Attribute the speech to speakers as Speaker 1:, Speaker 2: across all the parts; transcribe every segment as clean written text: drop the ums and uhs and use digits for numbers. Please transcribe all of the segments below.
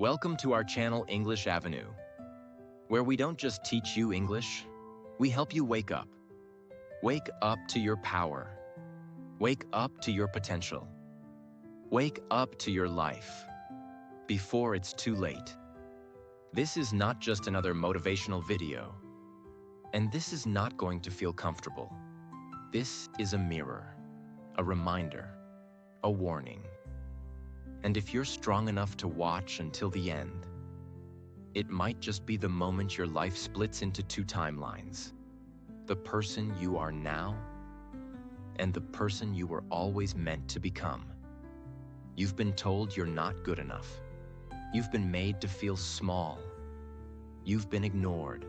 Speaker 1: Welcome to our channel English Avenue, where we don't just teach you English, we help you wake up. Wake up to your power. Wake up to your potential. Wake up to your life before it's too late. This is not just another motivational video, and this is not going to feel comfortable. This is a mirror, a reminder, a warning. And if you're strong enough to watch until the end, it might just be the moment your life splits into two timelines. The person you are now and the person you were always meant to become. You've been told you're not good enough. You've been made to feel small. You've been ignored,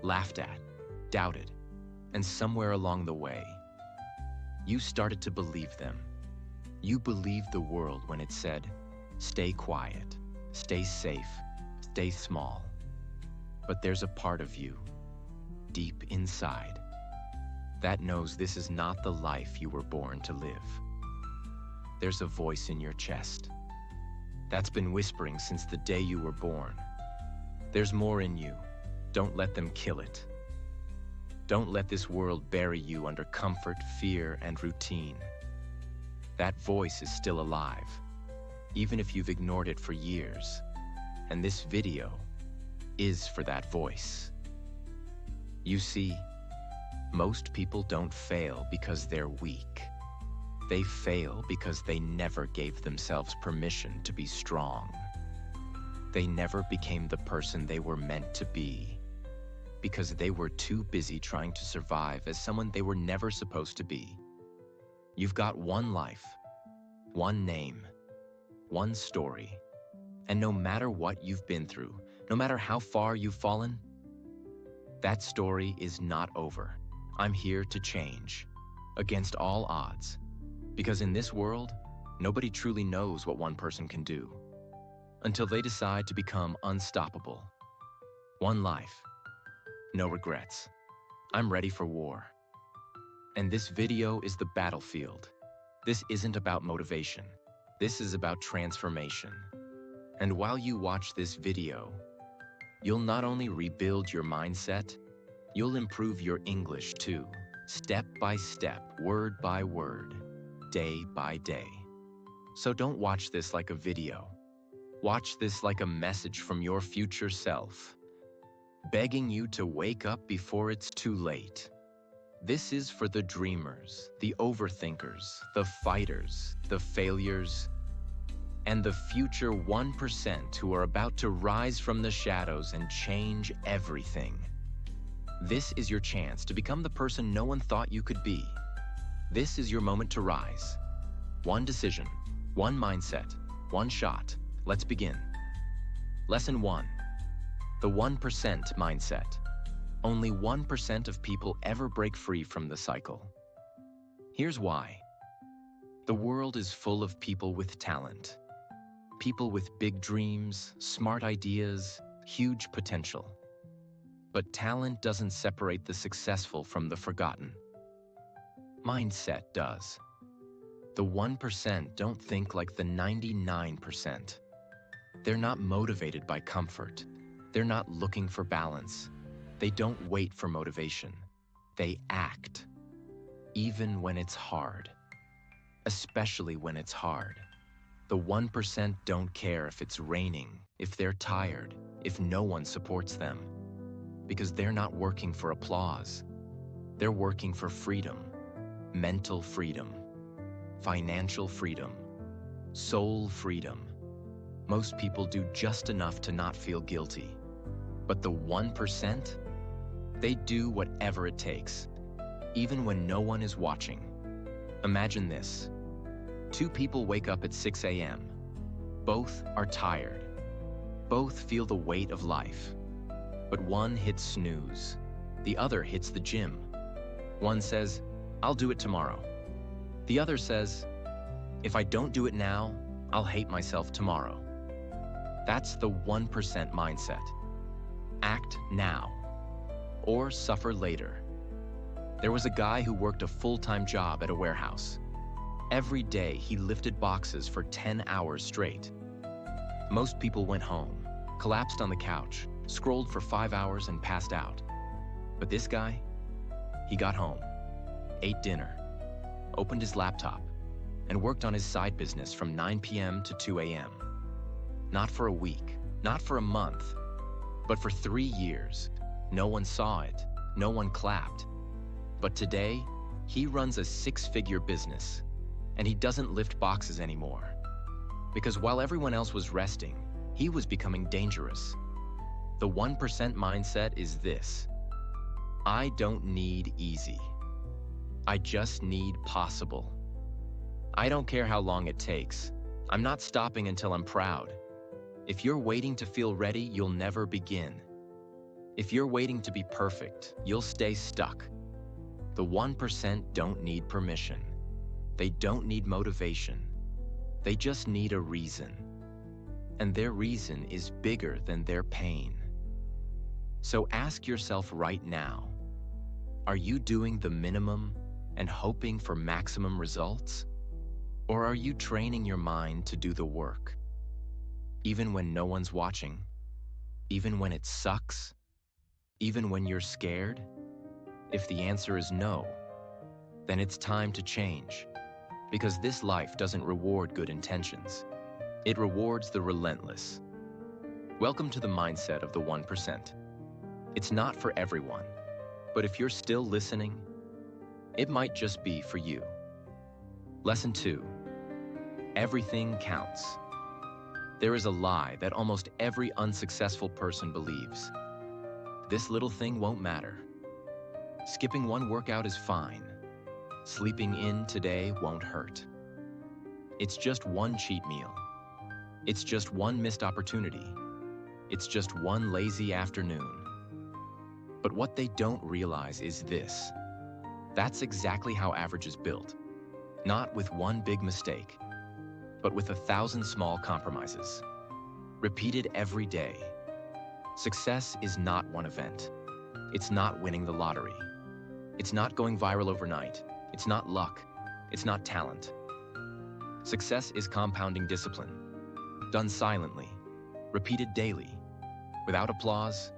Speaker 1: laughed at, doubted, and somewhere along the way, you started to believe them. You believed the world when it said, stay quiet, stay safe, stay small. But there's a part of you, deep inside, that knows this is not the life you were born to live. There's a voice in your chest that's been whispering since the day you were born. There's more in you. Don't let them kill it. Don't let this world bury you under comfort, fear, and routine. That voice is still alive, even if you've ignored it for years. And this video is for that voice. You see, most people don't fail because they're weak. They fail because they never gave themselves permission to be strong. They never became the person they were meant to be because they were too busy trying to survive as someone they were never supposed to be. You've got one life, one name, one story, and no matter what you've been through, no matter how far you've fallen, that story is not over. I'm here to change, against all odds, because in this world, nobody truly knows what one person can do until they decide to become unstoppable. One life, no regrets. I'm ready for war. And this video is the battlefield. This isn't about motivation. This is about transformation. And while you watch this video, you'll not only rebuild your mindset, you'll improve your English too, step by step, word by word, day by day. So don't watch this like a video. Watch this like a message from your future self, begging you to wake up before it's too late. This is for the dreamers, the overthinkers, the fighters, the failures, and the future 1% who are about to rise from the shadows and change everything. This is your chance to become the person no one thought you could be. This is your moment to rise. One decision, one mindset, one shot. Let's begin. Lesson 1. The 1% mindset. Only 1% of people ever break free from the cycle. Here's why. The world is full of people with talent. People with big dreams, smart ideas, huge potential. But talent doesn't separate the successful from the forgotten. Mindset does. The 1% don't think like the 99%. They're not motivated by comfort. They're not looking for balance. They don't wait for motivation. They act, even when it's hard. Especially when it's hard. The 1% don't care if it's raining, if they're tired, if no one supports them. Because they're not working for applause. They're working for freedom, mental freedom, financial freedom, soul freedom. Most people do just enough to not feel guilty. But the 1%? They do whatever it takes, even when no one is watching. Imagine this. Two people wake up at 6 a.m. Both are tired. Both feel the weight of life. But one hits snooze. The other hits the gym. One says, I'll do it tomorrow. The other says, if I don't do it now, I'll hate myself tomorrow. That's the 1% mindset. Act now, or suffer later. There was a guy who worked a full-time job at a warehouse. Every day he lifted boxes for 10 hours straight. Most people went home, collapsed on the couch, scrolled for 5 hours and passed out. But this guy, he got home, ate dinner, opened his laptop, and worked on his side business from 9 p.m. to 2 a.m. Not for a week, not for a month, but for 3 years. No one saw it, no one clapped. But today, he runs a 6-figure business, and he doesn't lift boxes anymore. Because while everyone else was resting, he was becoming dangerous. The 1% mindset is this: I don't need easy. I just need possible. I don't care how long it takes. I'm not stopping until I'm proud. If you're waiting to feel ready, you'll never begin. If you're waiting to be perfect, you'll stay stuck. The 1% don't need permission. They don't need motivation. They just need a reason. And their reason is bigger than their pain. So ask yourself right now, are you doing the minimum and hoping for maximum results? Or are you training your mind to do the work? Even when no one's watching? Even when it sucks? Even when you're scared? If the answer is no, then it's time to change. Because this life doesn't reward good intentions. It rewards the relentless. Welcome to the mindset of the 1%. It's not for everyone, but if you're still listening, it might just be for you. Lesson 2. Everything counts. There is a lie that almost every unsuccessful person believes. This little thing won't matter. Skipping one workout is fine. Sleeping in today won't hurt. It's just one cheat meal. It's just one missed opportunity. It's just one lazy afternoon. But what they don't realize is this: that's exactly how average is built. Not with one big mistake, but with 1,000 small compromises, repeated every day. Success is not one event. It's not winning the lottery. It's not going viral overnight. It's not luck. It's not talent. Success is compounding discipline, done silently, repeated daily, without applause,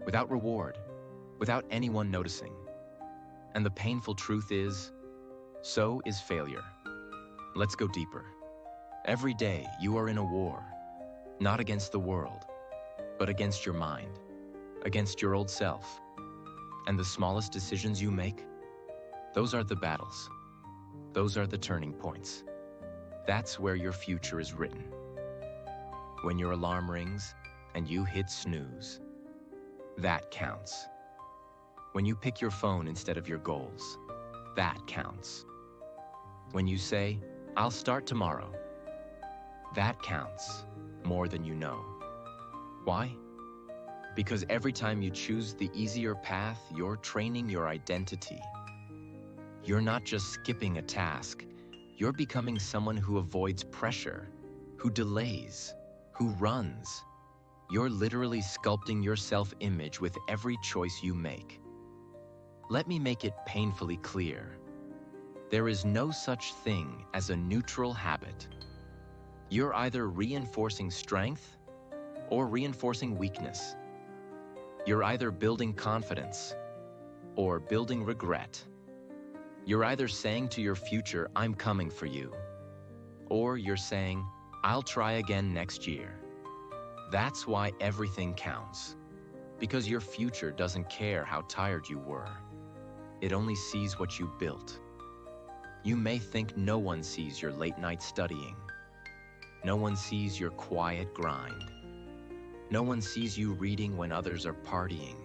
Speaker 1: without reward, without anyone noticing. And the painful truth is, so is failure. Let's go deeper. Every day you are in a war, not against the world, but against your mind, against your old self. And the smallest decisions you make, those are the battles. Those are the turning points. That's where your future is written. When your alarm rings and you hit snooze, that counts. When you pick your phone instead of your goals, that counts. When you say, I'll start tomorrow, that counts more than you know. Why? Because every time you choose the easier path, you're training your identity. You're not just skipping a task, you're becoming someone who avoids pressure, who delays, who runs. You're literally sculpting your self-image with every choice you make. Let me make it painfully clear. There is no such thing as a neutral habit. You're either reinforcing strength or reinforcing weakness. You're either building confidence or building regret. You're either saying to your future, I'm coming for you, or you're saying, I'll try again next year. That's why everything counts. Because your future doesn't care how tired you were. It only sees what you built. You may think no one sees your late night studying. No one sees your quiet grind. No one sees you reading when others are partying.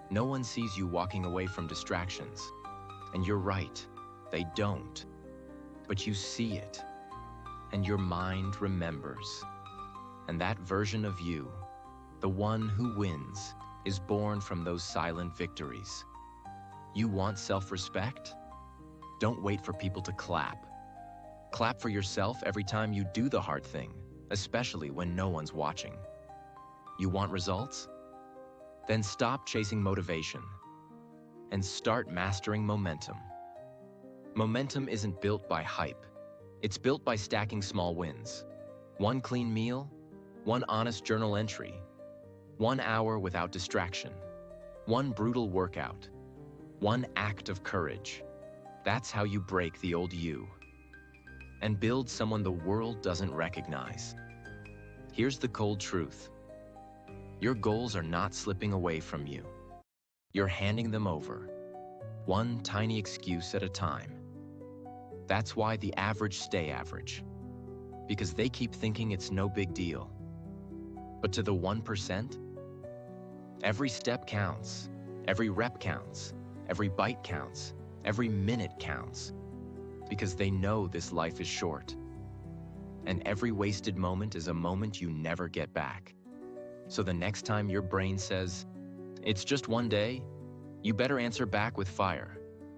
Speaker 1: No one sees you walking away from distractions. And you're right, they don't. But you see it, and your mind remembers. And that version of you, the one who wins, is born from those silent victories. You want self-respect? Don't wait for people to clap. Clap for yourself every time you do the hard thing, especially when no one's watching. You want results? Then stop chasing motivation and start mastering momentum. Momentum isn't built by hype. It's built by stacking small wins. One clean meal, One honest journal entry. 1 hour without distraction. One brutal workout. One act of courage. That's how you break the old you and build someone the world doesn't recognize. Here's the cold truth. Your goals are not slipping away from you. You're handing them over, one tiny excuse at a time. That's why the average stay average, because they keep thinking it's no big deal. But to the 1%, every step counts, every rep counts, every bite counts, every minute counts, because they know this life is short. And every wasted moment is a moment you never get back. So the next time your brain says, "It's just one day," you better answer back with fire.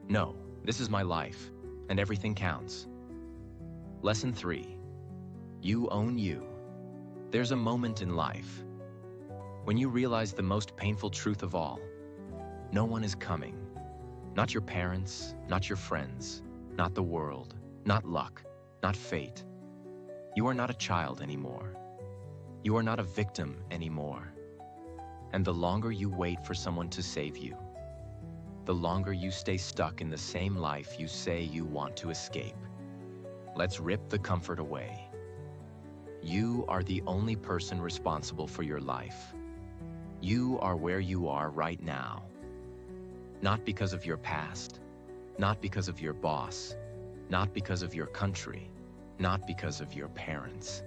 Speaker 1: "No, this is my life, and everything counts." Lesson 3. You own you. There's a moment in life when you realize the most painful truth of all. No one is coming. Not your parents, not your friends, not the world, not luck, not fate. You are not a child anymore. You are not a victim anymore. And the longer you wait for someone to save you, the longer you stay stuck in the same life you say you want to escape. Let's rip the comfort away. You are the only person responsible for your life. You are where you are right now. Not because of your past, not because of your boss, not because of your country, not because of your parents.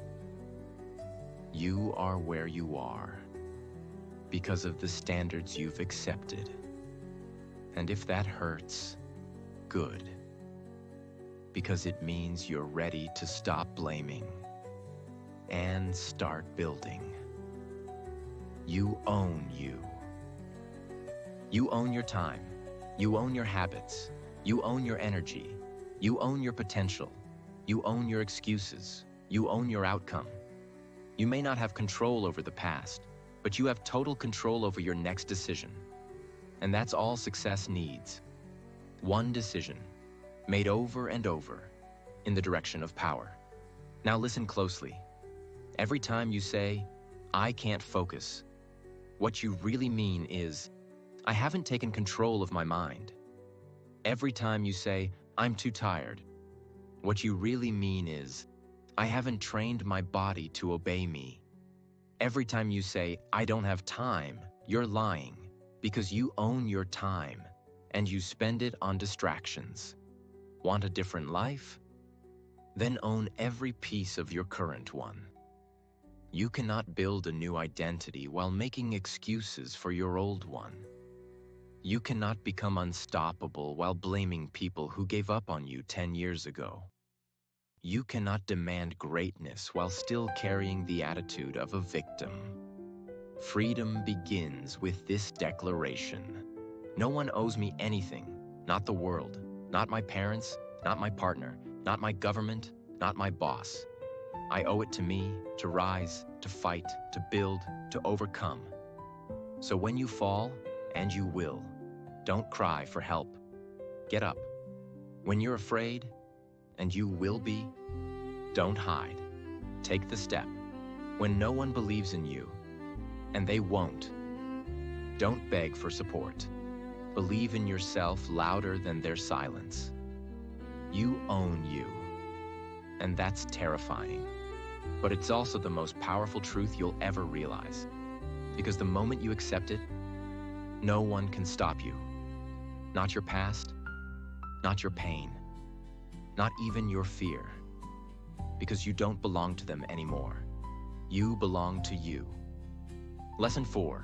Speaker 1: You are where you are because of the standards you've accepted. And if that hurts, good. Because it means you're ready to stop blaming and start building. You own you. You own your time. You own your habits. You own your energy. You own your potential. You own your excuses. You own your outcome. You may not have control over the past, but you have total control over your next decision. And that's all success needs. One decision, made over and over, in the direction of power. Now listen closely. Every time you say, "I can't focus," what you really mean is, "I haven't taken control of my mind." Every time you say, "I'm too tired," what you really mean is, "I haven't trained my body to obey me." Every time you say, "I don't have time," you're lying, because you own your time and you spend it on distractions. Want a different life? Then own every piece of your current one. You cannot build a new identity while making excuses for your old one. You cannot become unstoppable while blaming people who gave up on you 10 years ago. You cannot demand greatness while still carrying the attitude of a victim. Freedom begins with this declaration. No one owes me anything, not the world, not my parents, not my partner, not my government, not my boss. I owe it to me to rise, to fight, to build, to overcome. So when you fall, and you will, don't cry for help. Get up. When you're afraid, and you will be, don't hide. Take the step. When no one believes in you, and they won't, don't beg for support. Believe in yourself louder than their silence. You own you, and that's terrifying. But it's also the most powerful truth you'll ever realize. Because the moment you accept it, no one can stop you. Not your past, not your pain, not even your fear. Because you don't belong to them anymore. You belong to you. Lesson 4.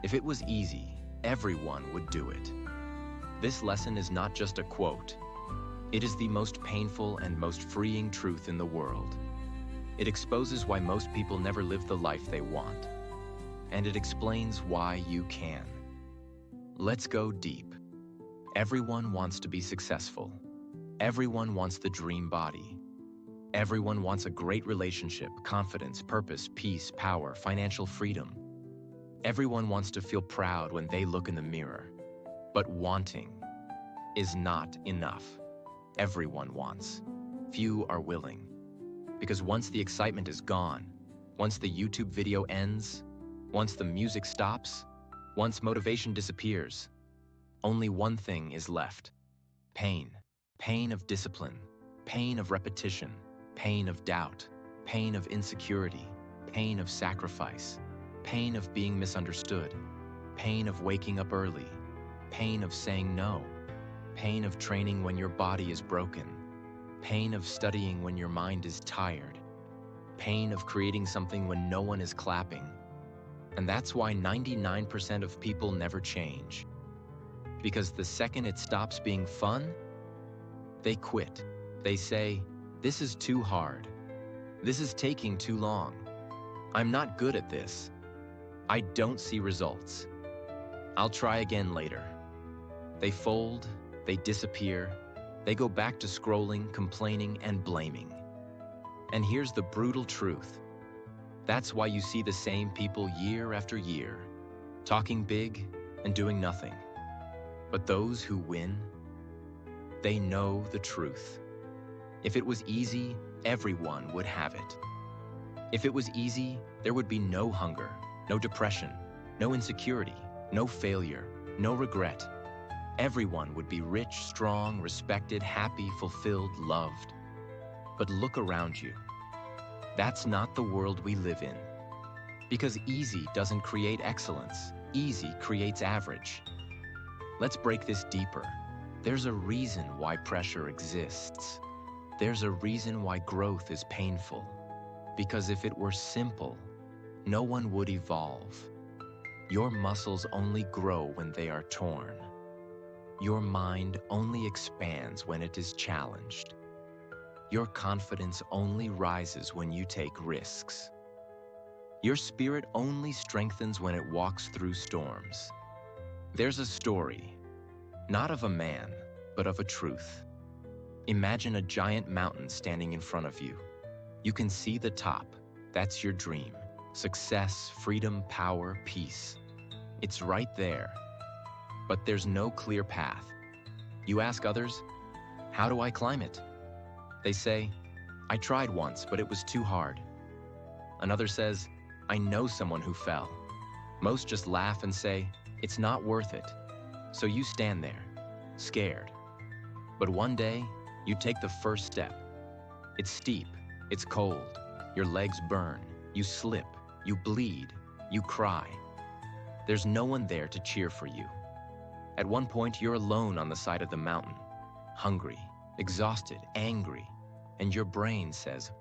Speaker 1: If it was easy, everyone would do it. This lesson is not just a quote. It is the most painful and most freeing truth in the world. It exposes why most people never live the life they want. And it explains why you can. Let's go deep. Everyone wants to be successful. Everyone wants the dream body. Everyone wants a great relationship, confidence, purpose, peace, power, financial freedom. Everyone wants to feel proud when they look in the mirror. But wanting is not enough. Everyone wants. Few are willing. Because once the excitement is gone, Once the YouTube video ends, once the music stops, once motivation disappears, only one thing is left: pain. Pain of discipline, pain of repetition, pain of doubt, pain of insecurity, pain of sacrifice, pain of being misunderstood, pain of waking up early, pain of saying no, pain of training when your body is broken, pain of studying when your mind is tired, pain of creating something when no one is clapping. And that's why 99% of people never change. Because the second it stops being fun, they quit. They say, "This is too hard. This is taking too long. I'm not good at this. I don't see results. I'll try again later." They fold, they disappear, they go back to scrolling, complaining, and blaming. And here's the brutal truth. That's why you see the same people year after year, talking big and doing nothing. But those who win, they know the truth. If it was easy, everyone would have it. If it was easy, there would be no hunger, no depression, no insecurity, no failure, no regret. Everyone would be rich, strong, respected, happy, fulfilled, loved. But look around you. That's not the world we live in. Because easy doesn't create excellence. Easy creates average. Let's break this deeper. There's a reason why pressure exists. There's a reason why growth is painful. Because if it were simple, no one would evolve. Your muscles only grow when they are torn. Your mind only expands when it is challenged. Your confidence only rises when you take risks. Your spirit only strengthens when it walks through storms. There's a story, not of a man, but of a truth. Imagine a giant mountain standing in front of you. You can see the top. That's your dream. Success, freedom, power, peace. It's right there. But there's no clear path. You ask others, "How do I climb it?" They say, "I tried once, but it was too hard." Another says, "I know someone who fell." Most just laugh and say, "It's not worth it." So you stand there, scared. But one day, you take the first step. It's steep, it's cold, your legs burn, you slip, you bleed, you cry. There's no one there to cheer for you. At one point, you're alone on the side of the mountain, hungry, exhausted, angry, and your brain says,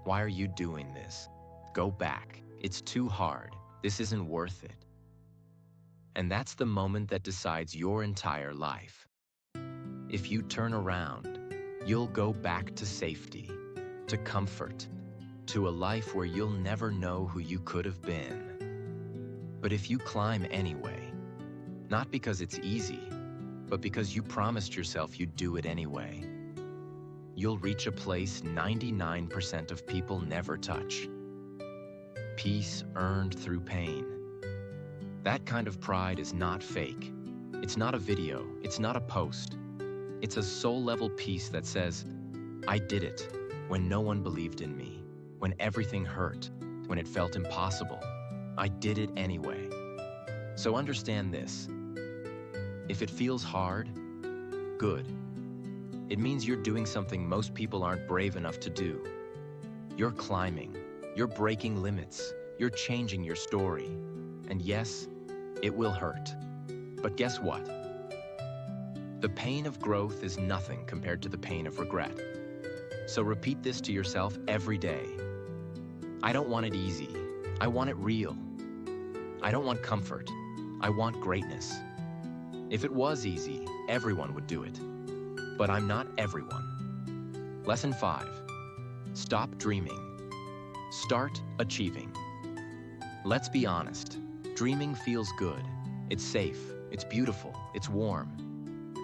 Speaker 1: "Why are you doing this? Go back. It's too hard. This isn't worth it." And that's the moment that decides your entire life. If you turn around, you'll go back to safety, to comfort, to a life where you'll never know who you could have been. But if you climb anyway, not because it's easy, but because you promised yourself you'd do it anyway, you'll reach a place 99% of people never touch. Peace earned through pain. That kind of pride is not fake. It's not a video. It's not a post. It's a soul-level peace that says, "I did it when no one believed in me, when everything hurt, when it felt impossible. I did it anyway." So understand this. If it feels hard, good. It means you're doing something most people aren't brave enough to do. You're climbing. You're breaking limits. You're changing your story. And yes, it will hurt. But guess what? The pain of growth is nothing compared to the pain of regret. So repeat this to yourself every day. I don't want it easy. I want it real. I don't want comfort. I want greatness. If it was easy, everyone would do it. But I'm not everyone. Lesson 5. Stop dreaming. Start achieving. Let's be honest. Dreaming feels good. It's safe. It's beautiful. It's warm.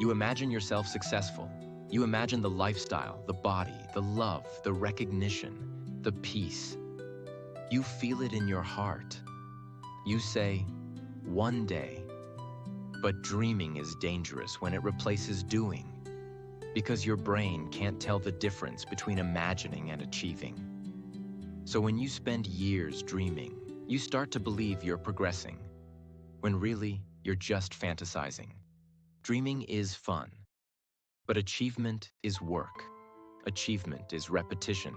Speaker 1: You imagine yourself successful. You imagine the lifestyle, the body, the love, the recognition, the peace. You feel it in your heart. You say, "One day." But dreaming is dangerous when it replaces doing, because your brain can't tell the difference between imagining and achieving. So when you spend years dreaming, you start to believe you're progressing, when really, you're just fantasizing. Dreaming is fun, but achievement is work. Achievement is repetition.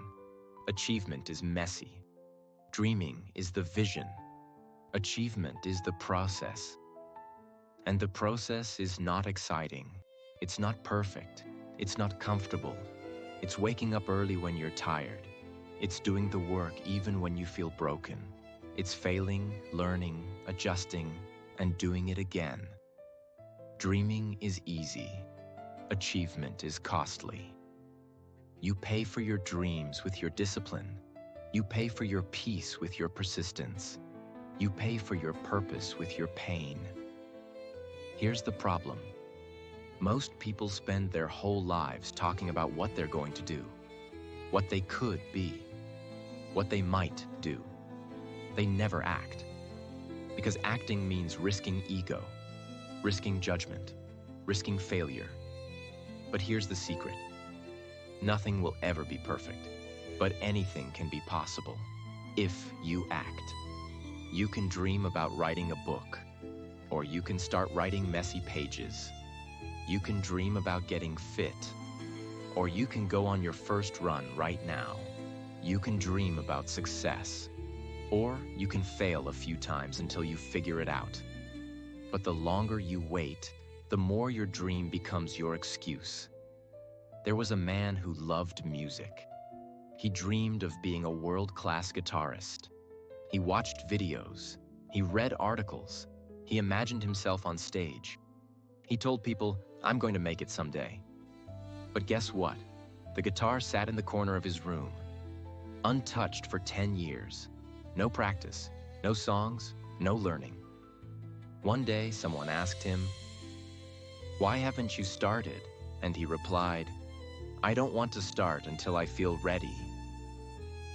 Speaker 1: Achievement is messy. Dreaming is the vision. Achievement is the process. And the process is not exciting. It's not perfect. It's not comfortable. It's waking up early when you're tired. It's doing the work even when you feel broken. It's failing, learning, adjusting, and doing it again. Dreaming is easy. Achievement is costly. You pay for your dreams with your discipline. You pay for your peace with your persistence. You pay for your purpose with your pain. Here's the problem. Most people spend their whole lives talking about what they're going to do, what they could be, what they might do. They never act. Because acting means risking ego, risking judgment, risking failure. But here's the secret. Nothing will ever be perfect, but anything can be possible if you act. You can dream about writing a book, or you can start writing messy pages. You can dream about getting fit, or you can go on your first run right now. You can dream about success, or you can fail a few times until you figure it out. But the longer you wait, the more your dream becomes your excuse. There was a man who loved music. He dreamed of being a world-class guitarist. He watched videos. He read articles. He imagined himself on stage. He told people, "I'm going to make it someday." But guess what? The guitar sat in the corner of his room, untouched for 10 years. No practice, no songs, no learning. One day, someone asked him, "Why haven't you started?" And he replied, "I don't want to start until I feel ready."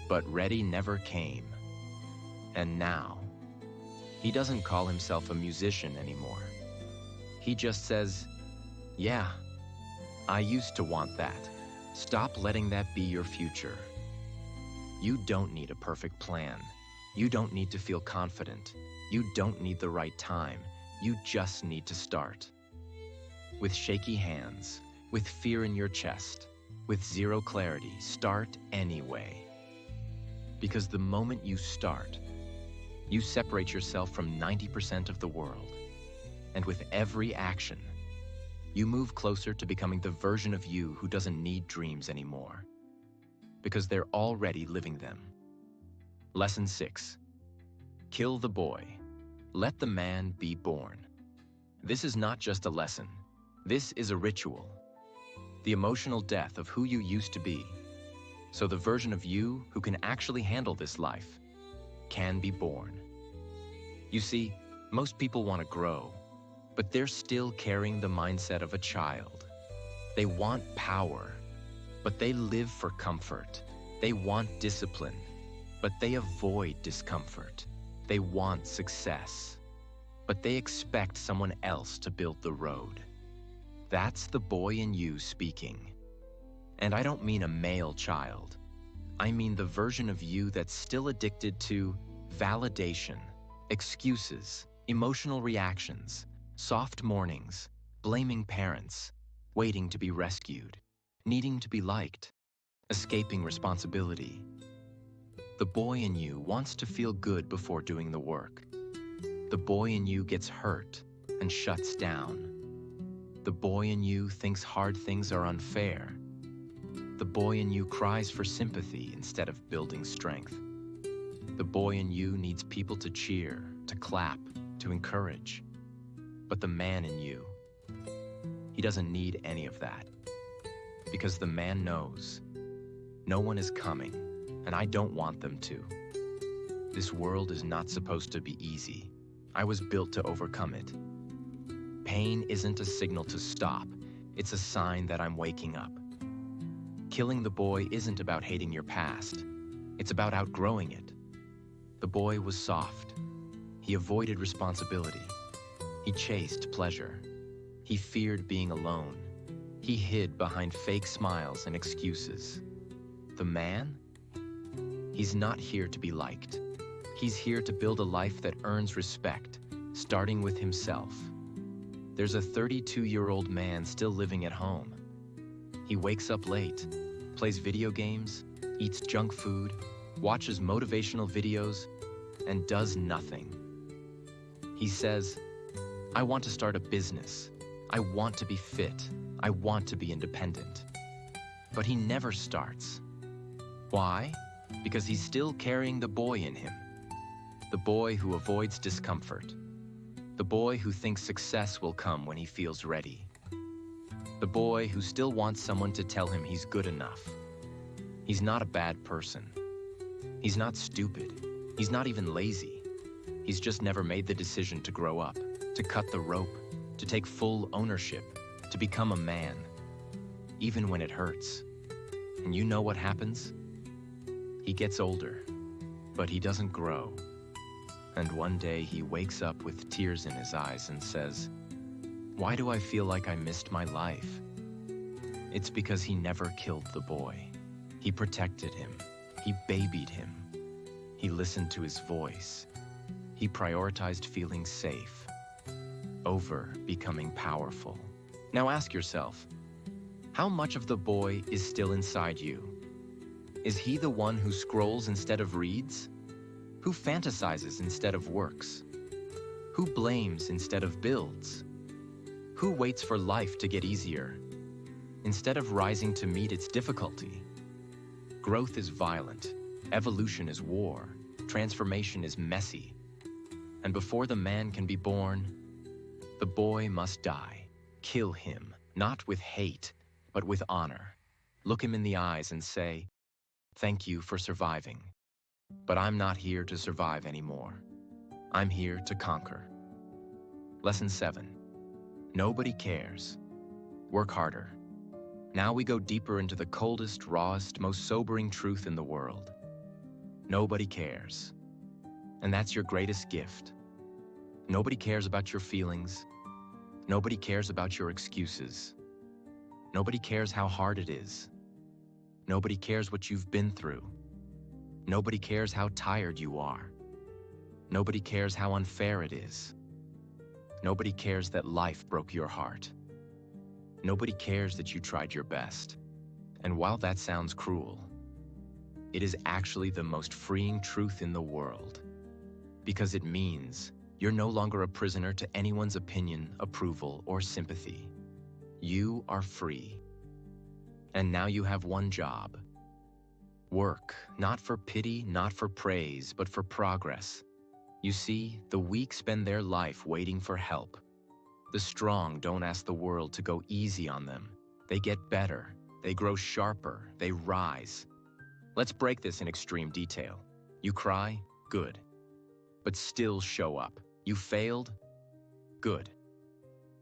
Speaker 1: But ready never came. And now, he doesn't call himself a musician anymore. He just says, "Yeah, I used to want that." Stop letting that be your future. You don't need a perfect plan. You don't need to feel confident. You don't need the right time. You just need to start. With shaky hands, with fear in your chest, with zero clarity, start anyway. Because the moment you start, you separate yourself from 90% of the world. And with every action, you move closer to becoming the version of you who doesn't need dreams anymore. Because they're already living them. Lesson 6. Kill the boy. Let the man be born. This is not just a lesson. This is a ritual. The emotional death of who you used to be. So the version of you who can actually handle this life can be born. You see, most people want to grow, but they're still carrying the mindset of a child. They want power, but they live for comfort. They want discipline, but they avoid discomfort. They want success, but they expect someone else to build the road. That's the boy in you speaking. And I don't mean a male child. I mean the version of you that's still addicted to validation, excuses, emotional reactions, soft mornings, blaming parents, waiting to be rescued, needing to be liked, escaping responsibility. The boy in you wants to feel good before doing the work. The boy in you gets hurt and shuts down. The boy in you thinks hard things are unfair. The boy in you cries for sympathy instead of building strength. The boy in you needs people to cheer, to clap, to encourage. But the man in you, he doesn't need any of that. Because the man knows, no one is coming, and I don't want them to. This world is not supposed to be easy. I was built to overcome it. Pain isn't a signal to stop. It's a sign that I'm waking up. Killing the boy isn't about hating your past. It's about outgrowing it. The boy was soft. He avoided responsibility. He chased pleasure. He feared being alone. He hid behind fake smiles and excuses. The man? He's not here to be liked. He's here to build a life that earns respect, starting with himself. There's a 32-year-old man still living at home. He wakes up late, plays video games, eats junk food, watches motivational videos, and does nothing. He says, "I want to start a business. I want to be fit. I want to be independent." But he never starts. Why? Because he's still carrying the boy in him. The boy who avoids discomfort. The boy who thinks success will come when he feels ready. The boy who still wants someone to tell him he's good enough. He's not a bad person. He's not stupid. He's not even lazy. He's just never made the decision to grow up, to cut the rope, to take full ownership, to become a man, even when it hurts. And you know what happens? He gets older, but he doesn't grow. And one day he wakes up with tears in his eyes and says, "Why do I feel like I missed my life?" It's because he never killed the boy. He protected him. He babied him. He listened to his voice. He prioritized feeling safe over becoming powerful. Now ask yourself, how much of the boy is still inside you? Is he the one who scrolls instead of reads? Who fantasizes instead of works? Who blames instead of builds? Who waits for life to get easier instead of rising to meet its difficulty? Growth is violent. Evolution is war. Transformation is messy. And before the man can be born, the boy must die. Kill him, not with hate, but with honor. Look him in the eyes and say, "Thank you for surviving. But I'm not here to survive anymore. I'm here to conquer." Lesson 7. Nobody cares. Work harder. Now we go deeper into the coldest, rawest, most sobering truth in the world. Nobody cares. And that's your greatest gift. Nobody cares about your feelings. Nobody cares about your excuses. Nobody cares how hard it is. Nobody cares what you've been through. Nobody cares how tired you are. Nobody cares how unfair it is. Nobody cares that life broke your heart. Nobody cares that you tried your best. And while that sounds cruel, it is actually the most freeing truth in the world. Because it means you're no longer a prisoner to anyone's opinion, approval, or sympathy. You are free. And now you have one job. Work, not for pity, not for praise, but for progress. You see, the weak spend their life waiting for help. The strong don't ask the world to go easy on them. They get better, they grow sharper, they rise. Let's break this in extreme detail. You cry? Good. But still show up. You failed? Good.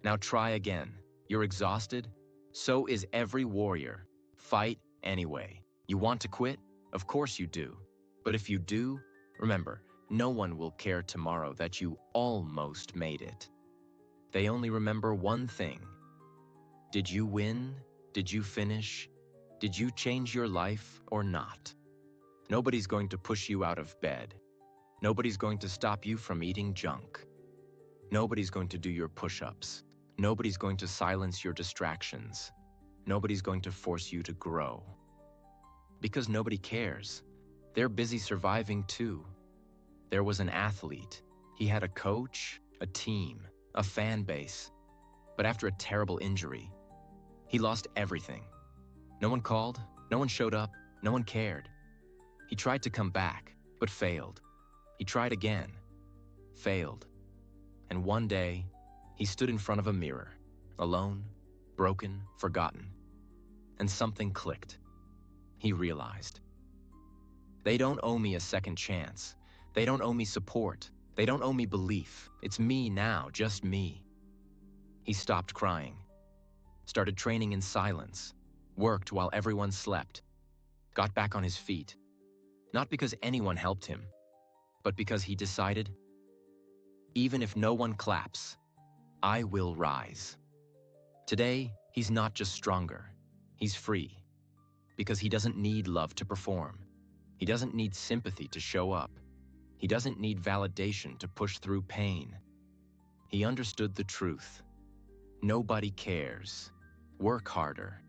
Speaker 1: Now try again. You're exhausted? So is every warrior. Fight anyway. You want to quit? Of course you do. But if you do, remember, no one will care tomorrow that you almost made it. They only remember one thing. Did you win? Did you finish? Did you change your life or not? Nobody's going to push you out of bed. Nobody's going to stop you from eating junk. Nobody's going to do your push-ups. Nobody's going to silence your distractions. Nobody's going to force you to grow. Because nobody cares. They're busy surviving too. There was an athlete. He had a coach, a team, a fan base. But after a terrible injury, he lost everything. No one called, no one showed up, no one cared. He tried to come back, but failed. He tried again, failed. And one day, he stood in front of a mirror, alone, broken, forgotten. And something clicked. He realized. They don't owe me a second chance. They don't owe me support. They don't owe me belief. It's me now, just me. He stopped crying, started training in silence, worked while everyone slept, got back on his feet. Not because anyone helped him, but because he decided, even if no one claps, I will rise. Today, he's not just stronger, he's free. Because he doesn't need love to perform. He doesn't need sympathy to show up. He doesn't need validation to push through pain. He understood the truth. Nobody cares. Work harder.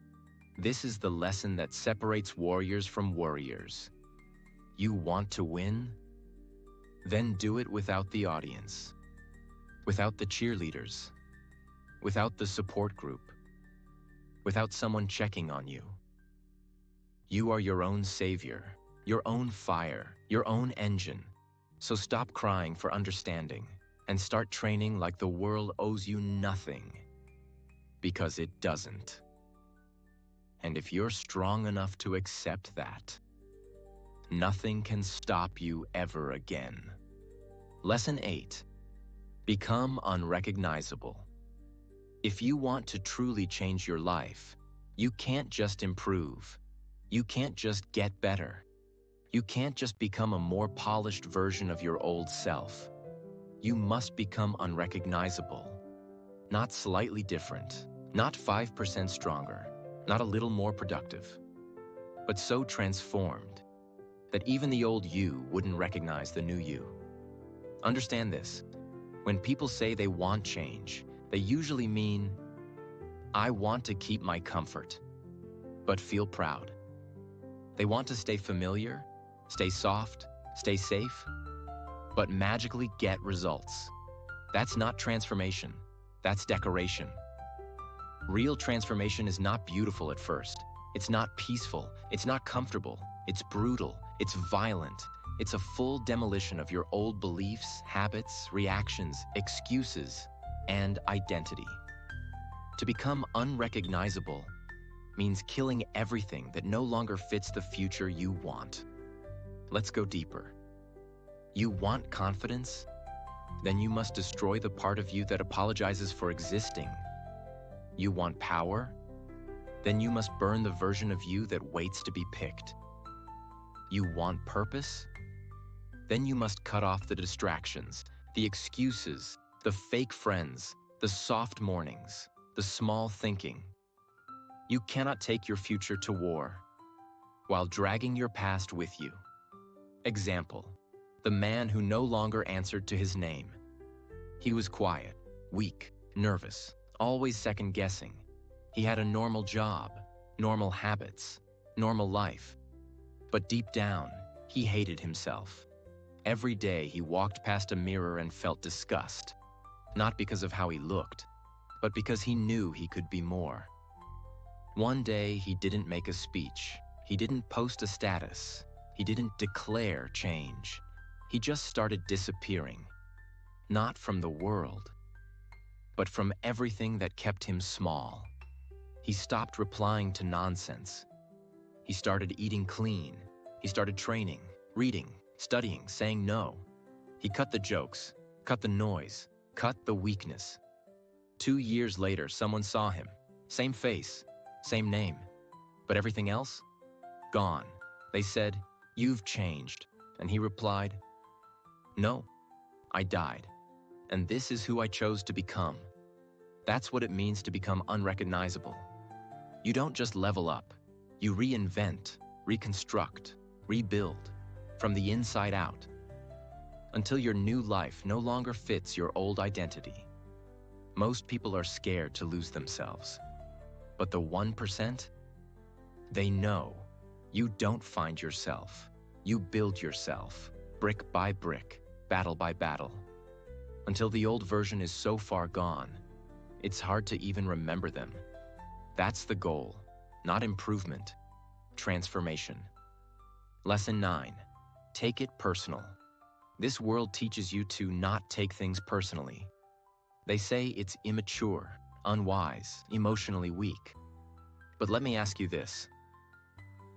Speaker 1: This is the lesson that separates warriors from worriers. You want to win? Then do it without the audience, without the cheerleaders, without the support group, without someone checking on you. You are your own savior, your own fire, your own engine. So stop crying for understanding and start training like the world owes you nothing, because it doesn't. And if you're strong enough to accept that, nothing can stop you ever again. Lesson 8. Become unrecognizable. If you want to truly change your life, you can't just improve. You can't just get better. You can't just become a more polished version of your old self. You must become unrecognizable. Not slightly different, not 5% stronger, not a little more productive, but so transformed that even the old you wouldn't recognize the new you. Understand this. When people say they want change, they usually mean, I want to keep my comfort, but feel proud. They want to stay familiar, stay soft, stay safe, but magically get results. That's not transformation. That's decoration. Real transformation is not beautiful at first. It's not peaceful. It's not comfortable. It's brutal. It's violent. It's a full demolition of your old beliefs, habits, reactions, excuses, and identity. To become unrecognizable means killing everything that no longer fits the future you want. Let's go deeper. You want confidence? Then you must destroy the part of you that apologizes for existing. You want power? Then you must burn the version of you that waits to be picked. You want purpose? Then you must cut off the distractions, the excuses, the fake friends, the soft mornings, the small thinking. You cannot take your future to war while dragging your past with you. Example, the man who no longer answered to his name. He was quiet, weak, nervous, always second-guessing. He had a normal job, normal habits, normal life. But deep down, he hated himself. Every day he walked past a mirror and felt disgust, not because of how he looked, but because he knew he could be more. One day he didn't make a speech. He didn't post a status. He didn't declare change. He just started disappearing, not from the world, but from everything that kept him small. He stopped replying to nonsense. He started eating clean. He started training, reading, studying, saying no. He cut the jokes, cut the noise, cut the weakness. 2 years later, someone saw him. Same face, same name. But everything else? Gone. They said, "You've changed." And he replied, "No, I died. And this is who I chose to become." That's what it means to become unrecognizable. You don't just level up. You reinvent, reconstruct, rebuild, from the inside out, until your new life no longer fits your old identity. Most people are scared to lose themselves. But the 1%? They know. You don't find yourself. You build yourself, brick by brick, battle by battle, until the old version is so far gone, it's hard to even remember them. That's the goal, not improvement, transformation. Lesson 9, take it personal. This world teaches you to not take things personally. They say it's immature, unwise, emotionally weak. But let me ask you this.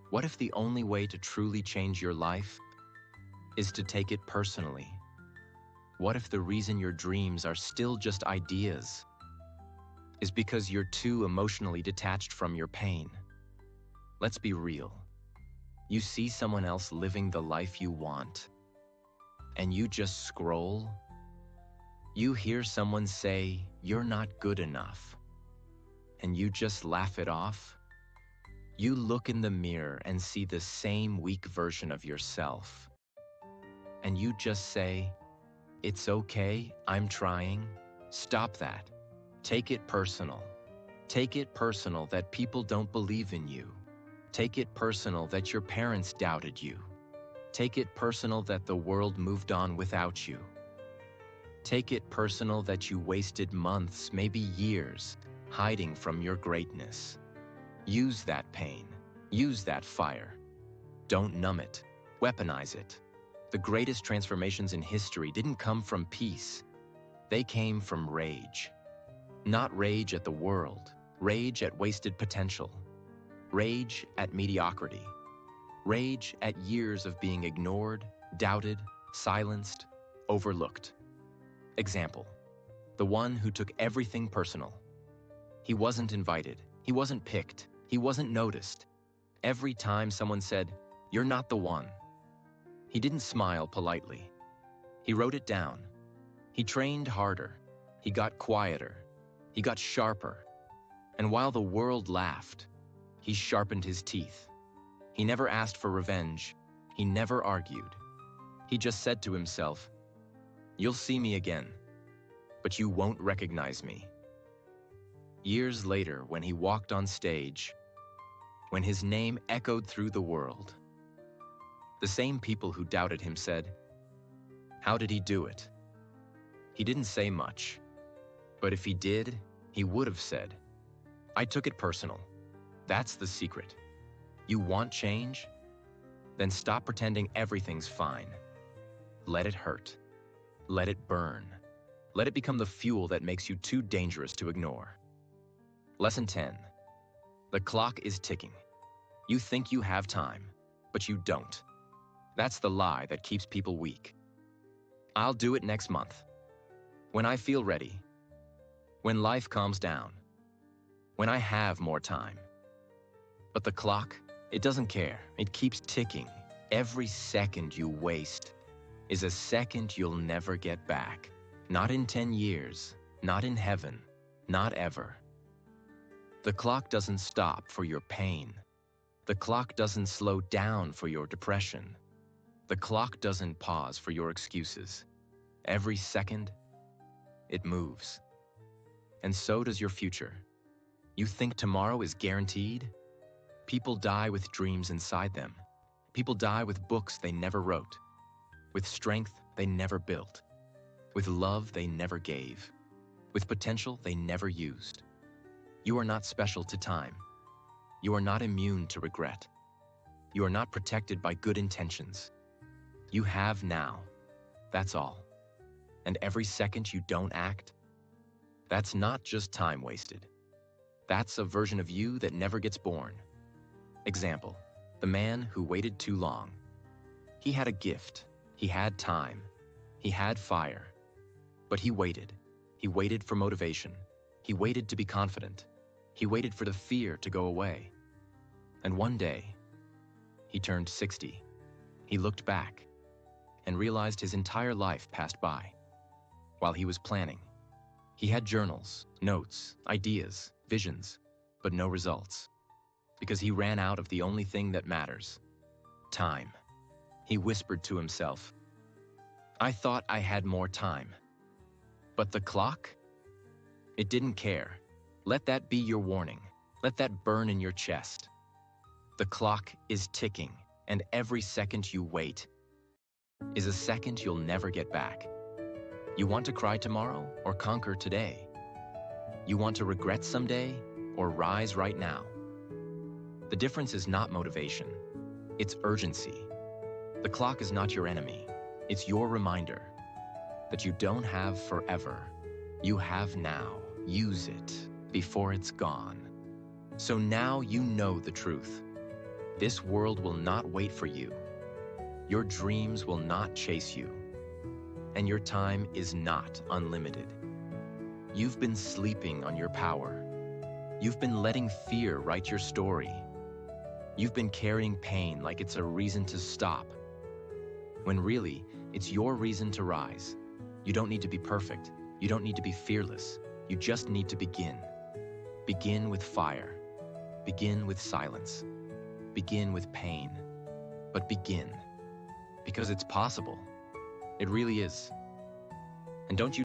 Speaker 1: What if the only way to truly change your life is to take it personally? What if the reason your dreams are still just ideas is because you're too emotionally detached from your pain? Let's be real. You see someone else living the life you want, and you just scroll. You hear someone say, "You're not good enough," and you just laugh it off. You look in the mirror and see the same weak version of yourself. And you just say, "It's okay, I'm trying." Stop that. Take it personal. Take it personal that people don't believe in you. Take it personal that your parents doubted you. Take it personal that the world moved on without you. Take it personal that you wasted months, maybe years, hiding from your greatness. Use that pain. Use that fire. Don't numb it. Weaponize it. The greatest transformations in history didn't come from peace. They came from rage. Not rage at the world, rage at wasted potential. Rage at mediocrity. Rage at years of being ignored, doubted, silenced, overlooked. Example, the one who took everything personal. He wasn't invited, he wasn't picked, he wasn't noticed. Every time someone said, "You're not the one," he didn't smile politely. He wrote it down. He trained harder. He got quieter. He got sharper. And while the world laughed, he sharpened his teeth. He never asked for revenge. He never argued. He just said to himself, "You'll see me again, but you won't recognize me." Years later, when he walked on stage, when his name echoed through the world, the same people who doubted him said, "How did he do it?" He didn't say much, but if he did, he would have said, "I took it personal." That's the secret. You want change? Then stop pretending everything's fine. Let it hurt. Let it burn. Let it become the fuel that makes you too dangerous to ignore. Lesson 10. The clock is ticking. You think you have time, but you don't. That's the lie that keeps people weak. I'll do it next month. When I feel ready. When life calms down. When I have more time. But the clock, it doesn't care. It keeps ticking. Every second you waste is a second you'll never get back. Not in 10 years, not in heaven, not ever. The clock doesn't stop for your pain. The clock doesn't slow down for your depression. The clock doesn't pause for your excuses. Every second, it moves. And so does your future. You think tomorrow is guaranteed? People die with dreams inside them. People die with books they never wrote, with strength they never built, with love they never gave, with potential they never used. You are not special to time. You are not immune to regret. You are not protected by good intentions. You have now. That's all. And every second you don't act, that's not just time wasted. That's a version of you that never gets born. Example, the man who waited too long. He had a gift. He had time. He had fire. But he waited. He waited for motivation. He waited to be confident. He waited for the fear to go away. And one day, he turned 60. He looked back and realized his entire life passed by. While he was planning, he had journals, notes, ideas, visions, but no results. Because he ran out of the only thing that matters, time. He whispered to himself, "I thought I had more time." But the clock? It didn't care. Let that be your warning. Let that burn in your chest. The clock is ticking, and every second you wait is a second you'll never get back. You want to cry tomorrow or conquer today? You want to regret someday or rise right now? The difference is not motivation, it's urgency. The clock is not your enemy, it's your reminder that you don't have forever. You have now. Use it before it's gone. So now you know the truth. This world will not wait for you. Your dreams will not chase you. And your time is not unlimited. You've been sleeping on your power. You've been letting fear write your story. You've been carrying pain like it's a reason to stop, when really, it's your reason to rise. You don't need to be perfect. You don't need to be fearless. You just need to begin. Begin with fire. Begin with silence. Begin with pain. But begin. Because it's possible. It really is. And don't you